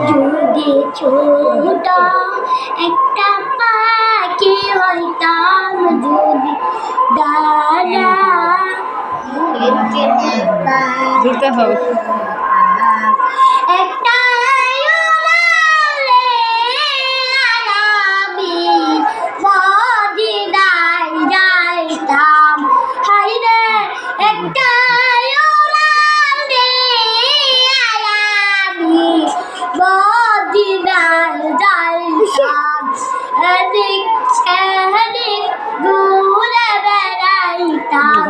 যদি ছোট একটা পাখি হইতাম, যদি দাদা দিতে হবে একটা মদিনায় যাইতাম, হাইরে একটা মদিনায় যাইতাম, এদিক সেদিক ঘুরে বেড়াইতাম।